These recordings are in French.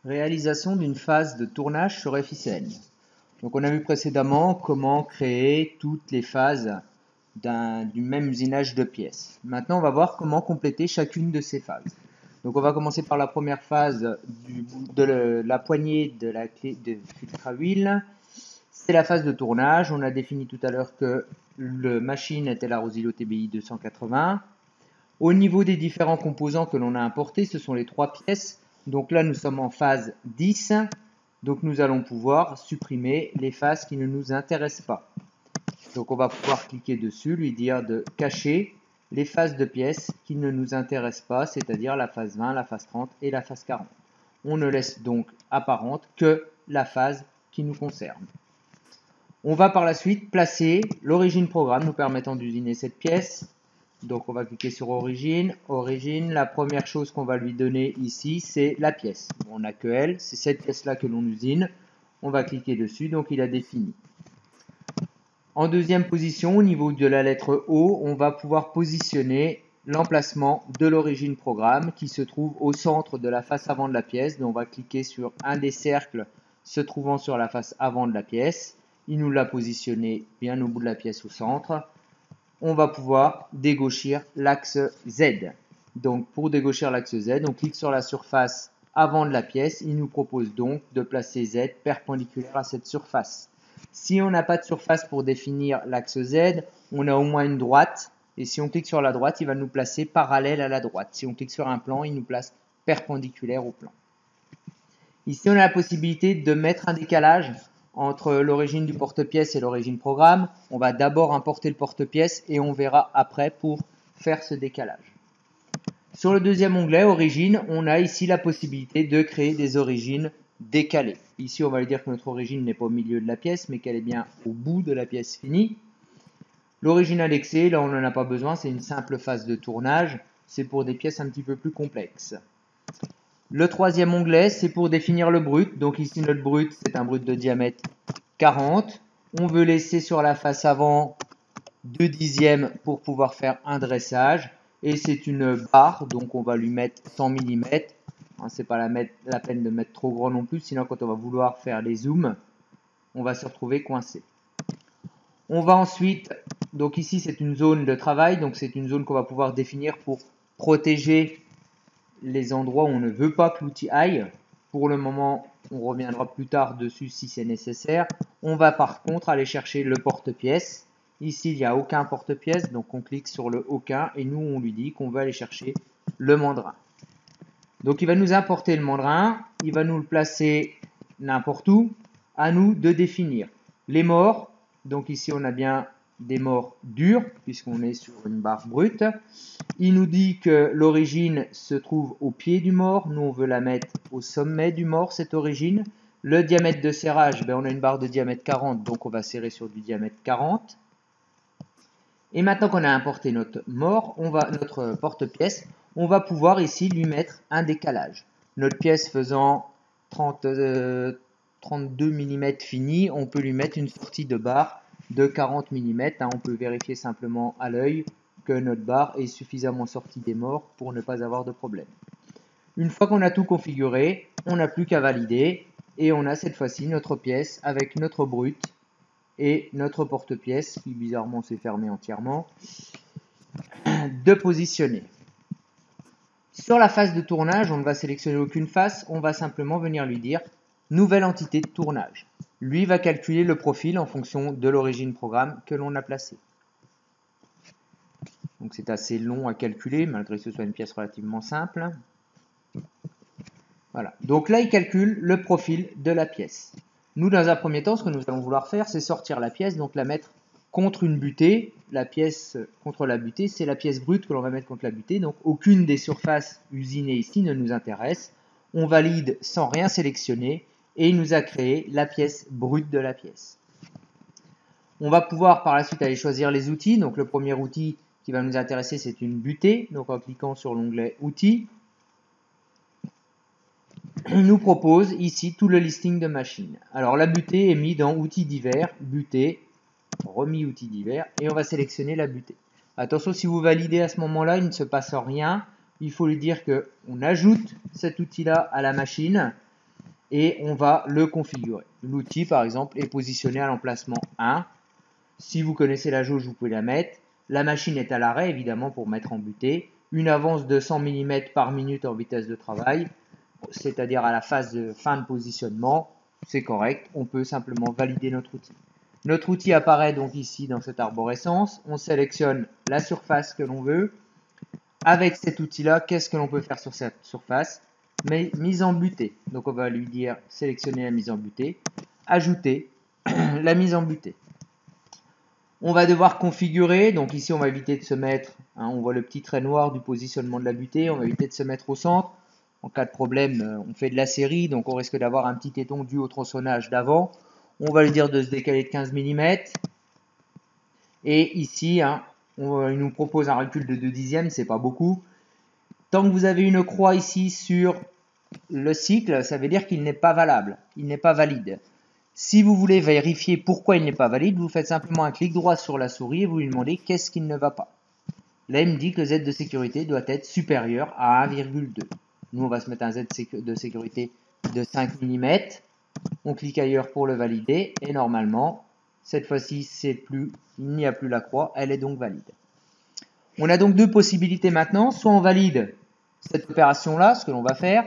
Réalisation d'une phase de tournage sur FICN. Donc on a vu précédemment comment créer toutes les phases du même usinage de pièces. Maintenant on va voir comment compléter chacune de ces phases. Donc on va commencer par la première phase de la poignée de la clé de filtre à huile. C'est la phase de tournage. On a défini tout à l'heure que la machine était la Rosilo TBI 280. Au niveau des différents composants que l'on a importés, ce sont les trois pièces. Donc là, nous sommes en phase 10. Donc nous allons pouvoir supprimer les phases qui ne nous intéressent pas. Donc on va pouvoir cliquer dessus, lui dire de cacher les phases de pièces qui ne nous intéressent pas, c'est-à-dire la phase 20, la phase 30 et la phase 40. On ne laisse donc apparente que la phase qui nous concerne. On va par la suite placer l'origine programme nous permettant d'usiner cette pièce. Donc on va cliquer sur origine. Origine, la première chose qu'on va lui donner ici, c'est la pièce. On n'a que elle, c'est cette pièce-là que l'on usine. On va cliquer dessus, donc il a défini. En deuxième position, au niveau de la lettre O, on va pouvoir positionner l'emplacement de l'origine programme qui se trouve au centre de la face avant de la pièce. Donc on va cliquer sur un des cercles se trouvant sur la face avant de la pièce. Il nous l'a positionné bien au bout de la pièce au centre. On va pouvoir dégauchir l'axe Z. Donc pour dégauchir l'axe Z, on clique sur la surface avant de la pièce. Il nous propose donc de placer Z perpendiculaire à cette surface. Si on n'a pas de surface pour définir l'axe Z, on a au moins une droite. Et si on clique sur la droite, il va nous placer parallèle à la droite. Si on clique sur un plan, il nous place perpendiculaire au plan. Ici, on a la possibilité de mettre un décalage entre l'origine du porte-pièce et l'origine programme. On va d'abord importer le porte-pièce et on verra après pour faire ce décalage. Sur le deuxième onglet, origine, on a ici la possibilité de créer des origines décalées. Ici, on va lui dire que notre origine n'est pas au milieu de la pièce, mais qu'elle est bien au bout de la pièce finie. L'origine indexée, là, on n'en a pas besoin, c'est une simple phase de tournage. C'est pour des pièces un petit peu plus complexes. Le troisième onglet, c'est pour définir le brut. Donc ici, notre brut, c'est un brut de diamètre 40. On veut laisser sur la face avant 2 dixièmes pour pouvoir faire un dressage. Et c'est une barre, donc on va lui mettre 100 mm. C'est pas la peine de mettre trop grand non plus, sinon quand on va vouloir faire les zooms, on va se retrouver coincé. On va ensuite, donc ici c'est une zone de travail, donc c'est une zone qu'on va pouvoir définir pour protéger les endroits où on ne veut pas que l'outil aille. Pour le moment, on reviendra plus tard dessus si c'est nécessaire. On va par contre aller chercher le porte-pièce. Ici, il n'y a aucun porte-pièce, donc on clique sur le aucun et nous, on lui dit qu'on veut aller chercher le mandrin. Donc, il va nous importer le mandrin, il va nous le placer n'importe où. À nous de définir les morts. Donc ici, on a bien des morts durs, puisqu'on est sur une barre brute. Il nous dit que l'origine se trouve au pied du mort. Nous, on veut la mettre au sommet du mort, cette origine. Le diamètre de serrage, on a une barre de diamètre 40, donc on va serrer sur du diamètre 40. Et maintenant qu'on a importé notre mort, notre porte-pièce, on va pouvoir ici lui mettre un décalage. Notre pièce faisant 32 mm fini, on peut lui mettre une sortie de barre de 40 mm. On peut vérifier simplement à l'œil que notre barre est suffisamment sortie des morts pour ne pas avoir de problème. Une fois qu'on a tout configuré, on n'a plus qu'à valider et on a cette fois-ci notre pièce avec notre brut et notre porte-pièce qui bizarrement s'est fermé entièrement de positionner. Sur la phase de tournage, on ne va sélectionner aucune face, on va simplement venir lui dire nouvelle entité de tournage. Lui va calculer le profil en fonction de l'origine programme que l'on a placée. Donc c'est assez long à calculer, malgré que ce soit une pièce relativement simple. Voilà. Donc là, il calcule le profil de la pièce. Nous, dans un premier temps, ce que nous allons vouloir faire, c'est sortir la pièce, donc la mettre contre une butée. La pièce contre la butée, c'est la pièce brute que l'on va mettre contre la butée. Donc aucune des surfaces usinées ici ne nous intéresse. On valide sans rien sélectionner et il nous a créé la pièce brute de la pièce. On va pouvoir par la suite aller choisir les outils. Donc le premier outil qui va nous intéresser, c'est une butée. Donc en cliquant sur l'onglet outils, on nous propose ici tout le listing de machines. Alors la butée est mise dans outils divers, butée, remis outils divers, et on va sélectionner la butée. Attention, si vous validez à ce moment-là, il ne se passe rien. Il faut lui dire qu'on ajoute cet outil-là à la machine et on va le configurer. L'outil, par exemple, est positionné à l'emplacement 1. Si vous connaissez la jauge, vous pouvez la mettre. La machine est à l'arrêt, évidemment, pour mettre en butée. Une avance de 100 mm par minute en vitesse de travail, c'est-à-dire à la phase de fin de positionnement. C'est correct, on peut simplement valider notre outil. Notre outil apparaît donc ici dans cette arborescence. On sélectionne la surface que l'on veut. Avec cet outil-là, qu'est-ce que l'on peut faire sur cette surface? Mise en butée. Donc on va lui dire sélectionner la mise en butée, ajouter la mise en butée. On va devoir configurer, donc ici on va éviter de se mettre, on voit le petit trait noir du positionnement de la butée, on va éviter de se mettre au centre. En cas de problème, on fait de la série, donc on risque d'avoir un petit téton dû au tronçonnage d'avant. On va lui dire de se décaler de 15 mm. Et ici, il nous propose un recul de 2 dixièmes, c'est pas beaucoup. Tant que vous avez une croix ici sur le cycle, ça veut dire qu'il n'est pas valable, il n'est pas valide. Si vous voulez vérifier pourquoi il n'est pas valide, vous faites simplement un clic droit sur la souris et vous lui demandez qu'est-ce qui ne va pas. Là, il me dit que le Z de sécurité doit être supérieur à 1,2. Nous, on va se mettre un Z de sécurité de 5 mm. On clique ailleurs pour le valider et normalement, cette fois-ci, il n'y a plus la croix, elle est donc valide. On a donc deux possibilités maintenant, soit on valide cette opération-là, ce que l'on va faire,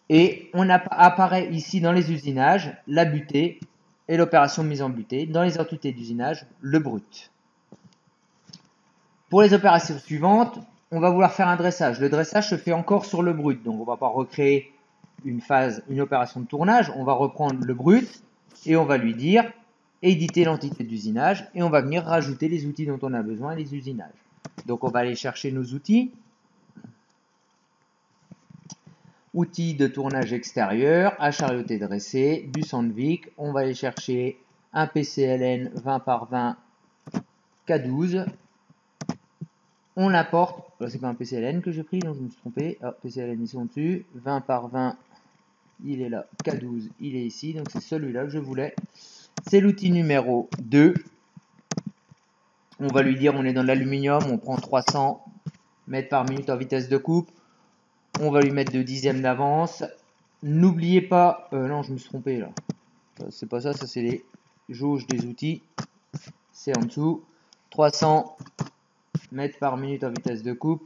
et on apparaît ici dans les usinages la butée et l'opération de mise en butée. Dans les entités d'usinage, le brut. Pour les opérations suivantes, on va vouloir faire un dressage. Le dressage se fait encore sur le brut, donc on ne va pas recréer une opération de tournage. On va reprendre le brut et on va lui dire éditer l'entité d'usinage et on va venir rajouter les outils dont on a besoin et les usinages. Donc on va aller chercher nos outils. Outils de tournage extérieur, à charioter dressé, du Sandvik. On va aller chercher un PCLN 20 par 20 K12. On l'apporte. C'est pas un PCLN que j'ai pris, donc je me suis trompé. Ah, PCLN, ils sont dessus. 20 par 20, il est là. K12, il est ici. Donc c'est celui-là que je voulais. C'est l'outil numéro 2. On va lui dire, on est dans l'aluminium, on prend 300 mètres par minute en vitesse de coupe. On va lui mettre 2 dixièmes d'avance. N'oubliez pas, non, je me suis trompé là. C'est pas ça, ça c'est les jauges des outils. C'est en dessous. 300 mètres par minute en vitesse de coupe.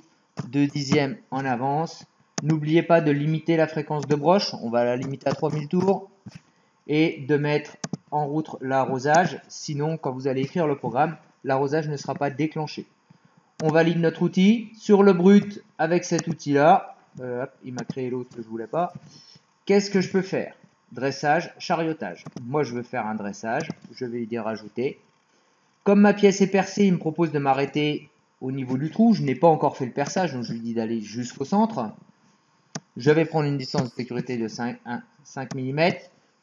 2 dixièmes en avance. N'oubliez pas de limiter la fréquence de broche. On va la limiter à 3000 tours. Et de mettre en route l'arrosage. Sinon, quand vous allez écrire le programme, l'arrosage ne sera pas déclenché. On valide notre outil. Sur le brut, avec cet outil-là, il m'a créé l'autre que je voulais pas. Qu'est-ce que je peux faire? Dressage, chariotage. Moi, je veux faire un dressage. Je vais lui dire ajouter. Comme ma pièce est percée, il me propose de m'arrêter au niveau du trou. Je n'ai pas encore fait le perçage, donc je lui dis d'aller jusqu'au centre. Je vais prendre une distance de sécurité de 5 mm,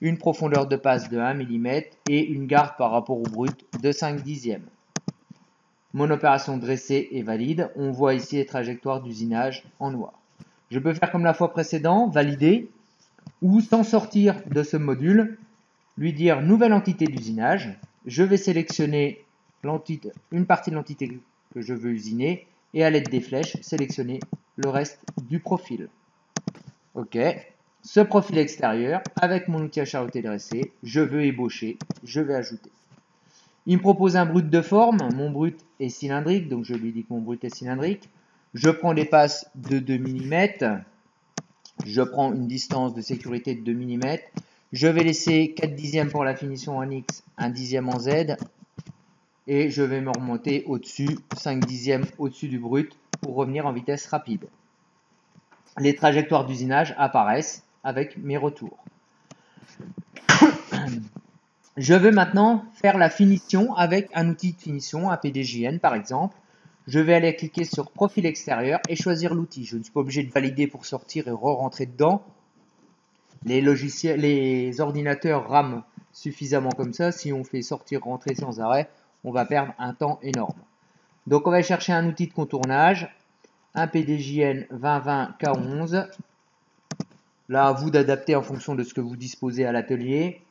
une profondeur de passe de 1 mm et une garde par rapport au brut de 5 dixièmes. Mon opération dressée est valide. On voit ici les trajectoires d'usinage en noir. Je peux faire comme la fois précédente, valider, ou sans sortir de ce module, lui dire nouvelle entité d'usinage. Je vais sélectionner une partie de l'entité que je veux usiner et à l'aide des flèches, sélectionner le reste du profil. Ok, ce profil extérieur, avec mon outil à charioter dressé, je veux ébaucher, je vais ajouter. Il me propose un brut de forme, mon brut est cylindrique, donc je lui dis que mon brut est cylindrique. Je prends des passes de 2 mm, je prends une distance de sécurité de 2 mm, je vais laisser 4 dixièmes pour la finition en X, 1 dixième en Z, et je vais me remonter au-dessus, 5 dixièmes au-dessus du brut, pour revenir en vitesse rapide. Les trajectoires d'usinage apparaissent avec mes retours. Je veux maintenant faire la finition avec un outil de finition, un PDJN par exemple. Je vais aller cliquer sur profil extérieur et choisir l'outil. Je ne suis pas obligé de valider pour sortir et re-rentrer dedans. Les ordinateurs rament suffisamment comme ça. Si on fait sortir, rentrer sans arrêt, on va perdre un temps énorme. Donc on va chercher un outil de contournage, un PDJN 2020 K11. Là, à vous d'adapter en fonction de ce que vous disposez à l'atelier.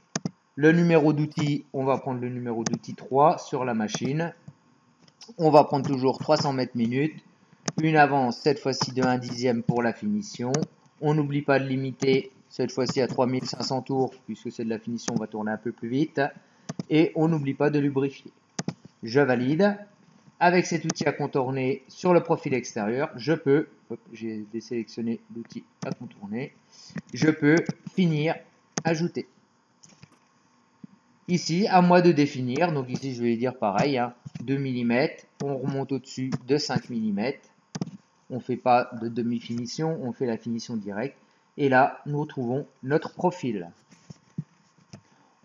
Le numéro d'outil, on va prendre le numéro d'outil 3 sur la machine. On va prendre toujours 300 mètres minutes. Une avance, cette fois-ci de 1 dixième pour la finition. On n'oublie pas de limiter cette fois-ci à 3500 tours, puisque c'est de la finition, on va tourner un peu plus vite. Et on n'oublie pas de lubrifier. Je valide. Avec cet outil à contourner sur le profil extérieur, je peux, j'ai désélectionné l'outil à contourner, je peux finir, ajouter. Ici, à moi de définir, donc ici je vais dire pareil, 2 mm, on remonte au-dessus de 5 mm, on ne fait pas de demi-finition, on fait la finition directe, et là nous retrouvons notre profil.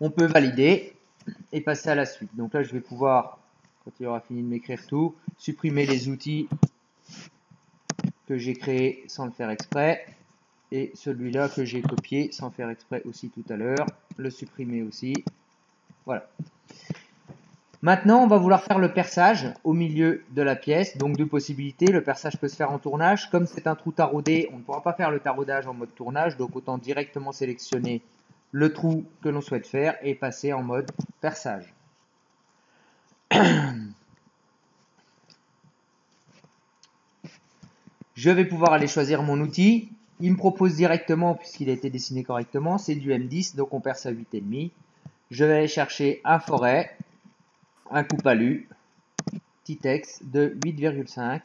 On peut valider et passer à la suite. Donc là je vais pouvoir, quand il aura fini de m'écrire tout, supprimer les outils que j'ai créés sans le faire exprès, et celui-là que j'ai copié sans faire exprès aussi tout à l'heure, le supprimer aussi. Voilà. Maintenant, on va vouloir faire le perçage au milieu de la pièce. Donc, deux possibilités. Le perçage peut se faire en tournage. Comme c'est un trou taraudé, on ne pourra pas faire le taraudage en mode tournage. Donc, autant directement sélectionner le trou que l'on souhaite faire et passer en mode perçage. Je vais pouvoir aller choisir mon outil. Il me propose directement, puisqu'il a été dessiné correctement, c'est du M10, donc on perce à 8,5. Je vais aller chercher un forêt, un coupe-alu, Titex de 8,5.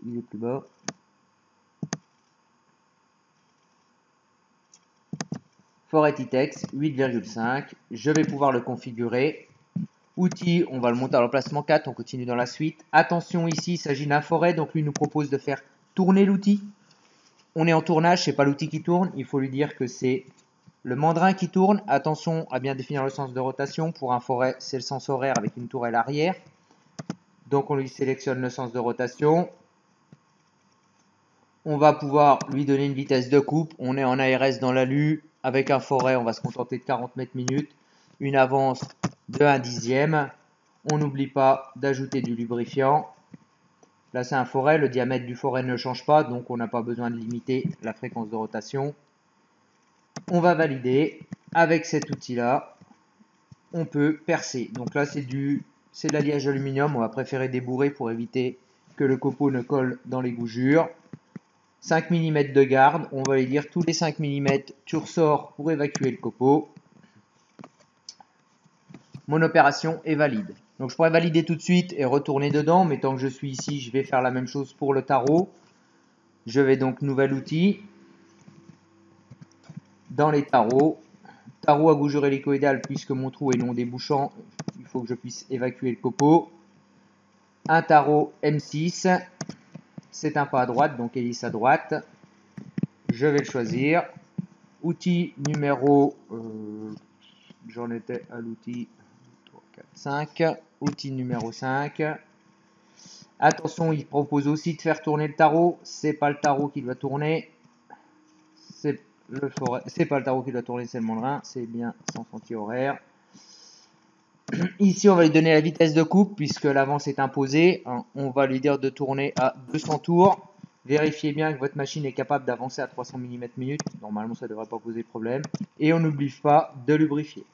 Il est plus bas. Forêt Titex 8,5. Je vais pouvoir le configurer. Outil, on va le monter à l'emplacement 4. On continue dans la suite. Attention, ici, il s'agit d'un forêt. Donc, lui nous propose de faire tourner l'outil. On est en tournage, c'est pas l'outil qui tourne. Il faut lui dire que c'est le mandrin qui tourne. Attention à bien définir le sens de rotation. Pour un forêt, c'est le sens horaire avec une tourelle arrière. Donc, on lui sélectionne le sens de rotation. On va pouvoir lui donner une vitesse de coupe. On est en ARS dans l'alu. Avec un forêt, on va se contenter de 40 mètres minutes. Une avance de 1 dixième. On n'oublie pas d'ajouter du lubrifiant. Là, c'est un forêt. Le diamètre du forêt ne change pas, donc on n'a pas besoin de limiter la fréquence de rotation. On va valider. Avec cet outil-là, on peut percer. Donc là, c'est de l'alliage aluminium. On va préférer débourrer pour éviter que le copeau ne colle dans les gougures. 5 mm de garde, on va lui dire tous les 5 mm, tu ressors pour évacuer le copeau. Mon opération est valide. Donc je pourrais valider tout de suite et retourner dedans, mais tant que je suis ici, je vais faire la même chose pour le tarot. Je vais donc nouvel outil. Dans les tarots, tarot à gougure hélicoïdale, puisque mon trou est non débouchant, il faut que je puisse évacuer le copeau. Un tarot M6. C'est un pas à droite, donc hélice à droite. Je vais le choisir. Outil numéro, j'en étais à l'outil 3, 4, 5. Outil numéro 5. Attention, il propose aussi de faire tourner le tarot. C'est pas le tarot qui doit tourner. C'est pas le tarot qui doit tourner, c'est le mandrin. C'est bien sens anti-horaire. Ici, on va lui donner la vitesse de coupe puisque l'avance est imposée. On va lui dire de tourner à 200 tours. Vérifiez bien que votre machine est capable d'avancer à 300 mm minute. Normalement, ça ne devrait pas poser de problème. Et on n'oublie pas de lubrifier.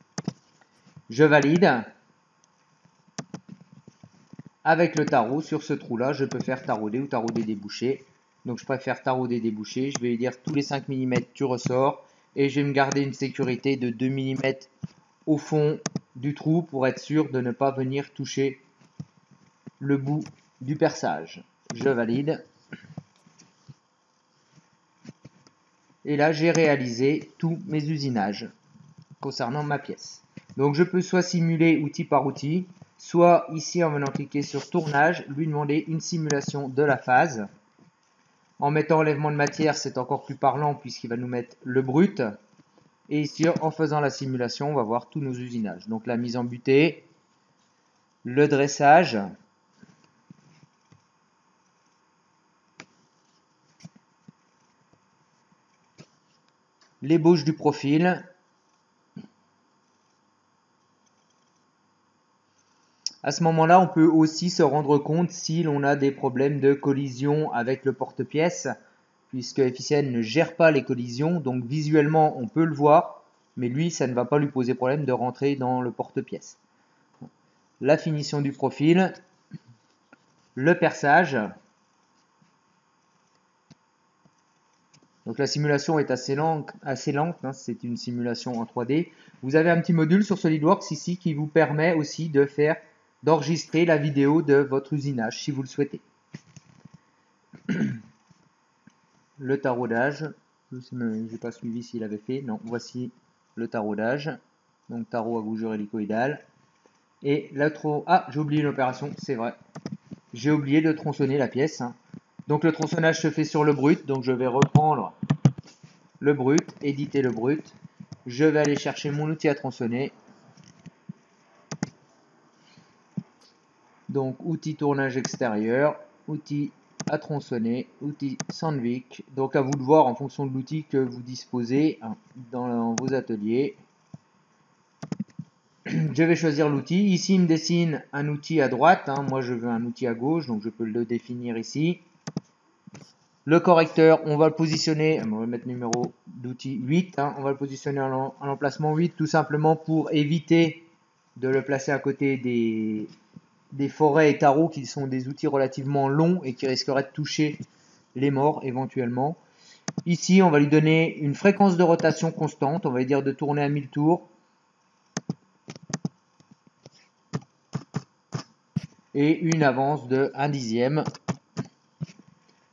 Je valide. Avec le tarot, sur ce trou-là, je peux faire tarauder ou tarauder débouché. Donc, je préfère tarauder débouché. Je vais lui dire tous les 5 mm, tu ressors. Et je vais me garder une sécurité de 2 mm au fond du trou pour être sûr de ne pas venir toucher le bout du perçage. Je valide. Et là, j'ai réalisé tous mes usinages concernant ma pièce. Donc, je peux soit simuler outil par outil, soit ici, en venant cliquer sur tournage, lui demander une simulation de la phase. En mettant enlèvement de matière, c'est encore plus parlant puisqu'il va nous mettre le brut. Et ici, en faisant la simulation, on va voir tous nos usinages. Donc, la mise en butée, le dressage, l'ébauche du profil, à ce moment-là, on peut aussi se rendre compte si l'on a des problèmes de collision avec le porte-pièce, puisque Efficien ne gère pas les collisions, donc visuellement on peut le voir, mais lui ça ne va pas lui poser problème de rentrer dans le porte-pièce. La finition du profil, le perçage. Donc la simulation est assez lente, hein, c'est une simulation en 3D. Vous avez un petit module sur SolidWorks ici qui vous permet aussi d'enregistrer la vidéo de votre usinage si vous le souhaitez. Le taraudage, je n'ai pas suivi s'il avait fait, non, voici le taraudage, donc tarot à gougure hélicoïdale. Et j'ai oublié l'opération, c'est vrai, j'ai oublié de tronçonner la pièce. Hein. Donc le tronçonnage se fait sur le brut, donc je vais reprendre le brut, éditer le brut. Je vais aller chercher mon outil à tronçonner. Donc outil tournage extérieur, outil à tronçonner, outil Sandvik. Donc à vous de voir en fonction de l'outil que vous disposez dans vos ateliers. Je vais choisir l'outil. Ici, il me dessine un outil à droite. Hein. Moi, je veux un outil à gauche, donc je peux le définir ici. Le correcteur, on va le positionner, on va mettre numéro d'outil 8, hein, on va le positionner en emplacement 8 tout simplement pour éviter de le placer à côté des forêts et tarots qui sont des outils relativement longs et qui risqueraient de toucher les morts éventuellement. Ici, on va lui donner une fréquence de rotation constante, on va lui dire de tourner à 1000 tours. Et une avance de 1/10.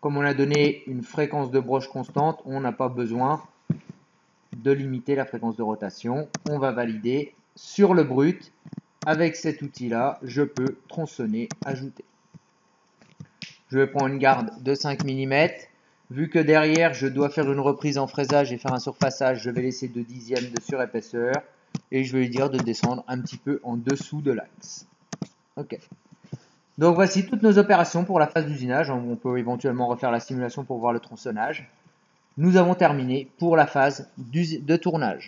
Comme on a donné une fréquence de broche constante, on n'a pas besoin de limiter la fréquence de rotation. On va valider sur le brut. Avec cet outil-là, je peux tronçonner, ajouter. Je vais prendre une garde de 5 mm. Vu que derrière, je dois faire une reprise en fraisage et faire un surfaçage, je vais laisser 2/10 de surépaisseur. Et je vais lui dire de descendre un petit peu en dessous de l'axe. Ok. Donc voici toutes nos opérations pour la phase d'usinage. On peut éventuellement refaire la simulation pour voir le tronçonnage. Nous avons terminé pour la phase de tournage.